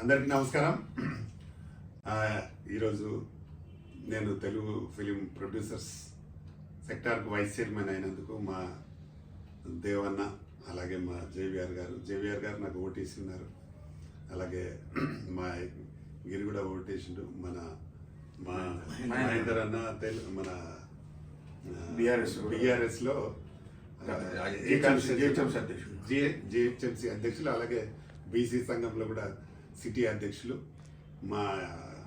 అందరికీ నమస్కారం. ఈరోజు నేను తెలుగు ఫిలిం ప్రొడ్యూసర్స్ సెక్టార్కు వైస్ చైర్మన్ అయినందుకు మా దేవన్న, అలాగే మా జేవిఆర్ గారు నాకు ఓటేసి ఉన్నారు. అలాగే మా గిరి కూడా ఓటేసిండు. మా మహేందర్ అన్న మన బీఆర్ఎస్లో జిహెచ్ఎంసీ అధ్యక్షులు, అలాగే బీసీ సంఘంలో కూడా సిటీ అధ్యక్షులు, మా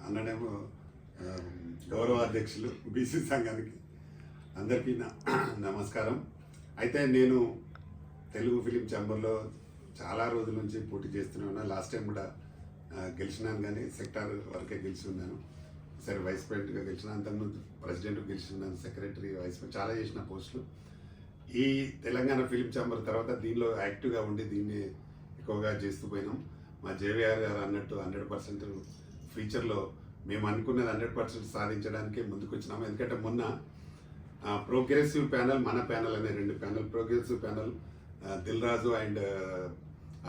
అన్ననేమో గౌరవ అధ్యక్షులు బీసీ సంఘానికి. అందరికీ నమస్కారం. అయితే నేను తెలుగు ఫిలిం ఛాంబర్లో చాలా రోజుల నుంచి పోటీ చేస్తూనే ఉన్నా. లాస్ట్ టైం కూడా గెలిచినాను, కానీ సెక్టార్ వరకే గెలిచి ఉన్నాను. సరే, వైస్ ప్రెసిడెంట్గా గెలిచిన, అంతకుముందు ప్రెసిడెంట్ గెలిచి ఉన్నాను, సెక్రటరీ, వైస్ ప్రెసిడెంట్ చాలా చేసిన పోస్టులు. ఈ తెలంగాణ ఫిలిం ఛాంబర్ తర్వాత దీనిలో యాక్టివ్గా ఉండి దీన్ని ఎక్కువగా చేస్తూ పోయినాం. మా జేవిఆర్ గారు అన్నట్టు 100% ఫ్యూచర్లో మేము అనుకున్నది 100% సాధించడానికి ముందుకు వచ్చినాము. ఎందుకంటే మొన్న ప్రోగ్రెసివ్ ప్యానల్, మన ప్యానల్ అనే 2 panel. Progressive panel Dil Raju and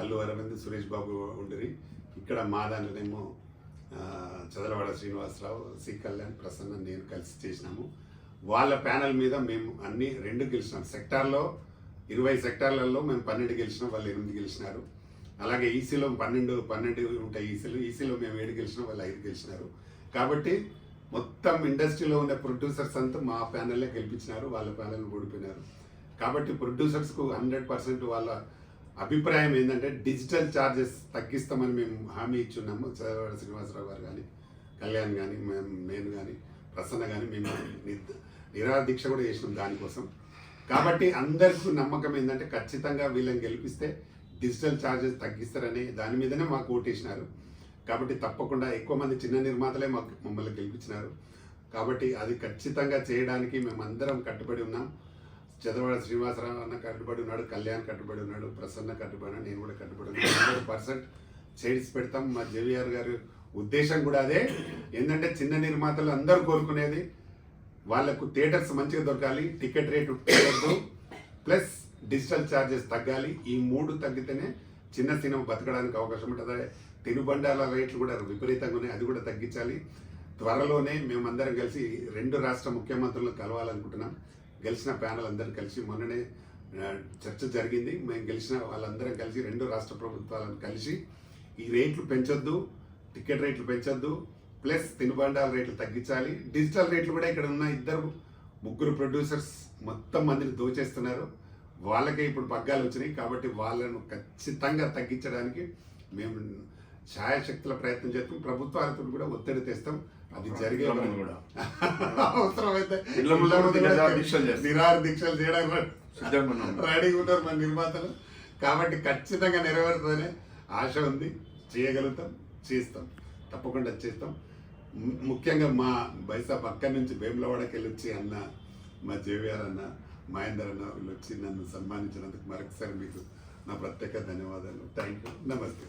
Allu Aravind, Suresh Babu ఉండిరి. ఇక్కడ మా దాంట్లోనేమో చదలవాడ శ్రీనివాసరావు, సి కళ్యాణ్, ప్రసన్న, నేను కలిసి చేసినాము. వాళ్ళ ప్యానల్ మీద మేము అన్ని 2 గెలిచినాం. సెక్టార్లో 20 సెక్టార్లలో మేము 12 గెలిచినాం, వాళ్ళు 8 గెలిచినారు. అలాగే ఈసీలో 12 ఉంటాయి. ఈసీలో మేము 7 గెలిచినాం, వాళ్ళు 5 గెలిచినారు. కాబట్టి మొత్తం ఇండస్ట్రీలో ఉన్న ప్రొడ్యూసర్స్ అంతా మా ప్యానల్లే గెలిపించినారు, వాళ్ళ ప్యానల్ ఓడిపోయినారు. కాబట్టి ప్రొడ్యూసర్స్కు 100% వాళ్ళ అభిప్రాయం ఏంటంటే డిజిటల్ ఛార్జెస్ తగ్గిస్తామని మేము హామీ ఇచ్చున్నాము. చదలవాడ శ్రీనివాసరావు గారు కానీ, కళ్యాణ్ కానీ, నేను కానీ, ప్రసన్న కానీ మేము నిరాహార దీక్ష కూడా చేసినాం దానికోసం. కాబట్టి అందరికీ నమ్మకం ఏంటంటే ఖచ్చితంగా వీళ్ళని గెలిపిస్తే డిజిటల్ ఛార్జెస్ తగ్గిస్తారని దాని మీదనే మాకు ఓటేసినారు. కాబట్టి తప్పకుండా ఎక్కువ మంది చిన్న నిర్మాతలే మమ్మల్ని గెలిపించినారు. కాబట్టి అది ఖచ్చితంగా చేయడానికి మేమందరం కట్టుబడి ఉన్నాం. చదలవాడ శ్రీనివాసరావు అన్న కట్టుబడి ఉన్నాడు, కళ్యాణ్ కట్టుబడి ఉన్నాడు, ప్రసన్న కట్టుబడి ఉన్నాడు, నేను కూడా కట్టుబడి ఉన్నాను. 100% చేసి పెడతాం. మా జేవిఆర్ గారి ఉద్దేశం కూడా అదే. ఏంటంటే చిన్న నిర్మాతలు అందరూ కోరుకునేది వాళ్లకు థియేటర్స్ మంచిగా దొరకాలి, టికెట్ రేటు పెరగద్దు, ప్లస్ డిజిటల్ ఛార్జెస్ తగ్గాలి. ఈ 3 తగ్గితేనే చిన్న సినిమా బతకడానికి అవకాశం ఉంటుంది. తినుబండాల రేట్లు కూడా విపరీతంగా ఉన్నాయి, అది కూడా తగ్గించాలి. త్వరలోనే మేమందరం కలిసి 2 రాష్ట్ర ముఖ్యమంత్రులను కలవాలనుకుంటున్నాం. గెలిచిన ప్యానల్ అందరం కలిసి మొన్ననే చర్చ జరిగింది. మేము గెలిచిన వాళ్ళందరం కలిసి 2 రాష్ట్ర ప్రభుత్వాలను కలిసి ఈ రేట్లు పెంచొద్దు, టికెట్ రేట్లు పెంచొద్దు, ప్లస్ తినుబండాల రేట్లు తగ్గించాలి. డిజిటల్ రేట్లు కూడా ఇక్కడ ఉన్న 2-3 ప్రొడ్యూసర్స్ మొత్తం మందిని దోచేస్తున్నారు. వాళ్ళకే ఇప్పుడు పగ్గాలు వచ్చినాయి. కాబట్టి వాళ్ళను ఖచ్చితంగా తగ్గించడానికి మేము ఛాయాశక్తుల ప్రయత్నం చేస్తాం. ప్రభుత్వాలతో కూడా ఒత్తిడి తెస్తాం. అది జరిగే అవసరమైతే నిరాహార దీక్షలు చేయడానికి రెడీగా ఉంటారు మన నిర్మాతలు. కాబట్టి ఖచ్చితంగా నెరవేరుతుందనే ఆశ ఉంది. చేయగలుగుతాం, చేస్తాం, తప్పకుండా చేస్తాం. ముఖ్యంగా మా బైసా పక్క నుంచి వేములవాడకి వెళ్ళి వచ్చి అన్న, మా జేవిఆర్ అన్న, మహేందర్ అన్న వీళ్ళు వచ్చి నన్ను సన్మానించినందుకు మరొకసారి మీకు నా ప్రత్యేక ధన్యవాదాలు. Thank you. నమస్తే.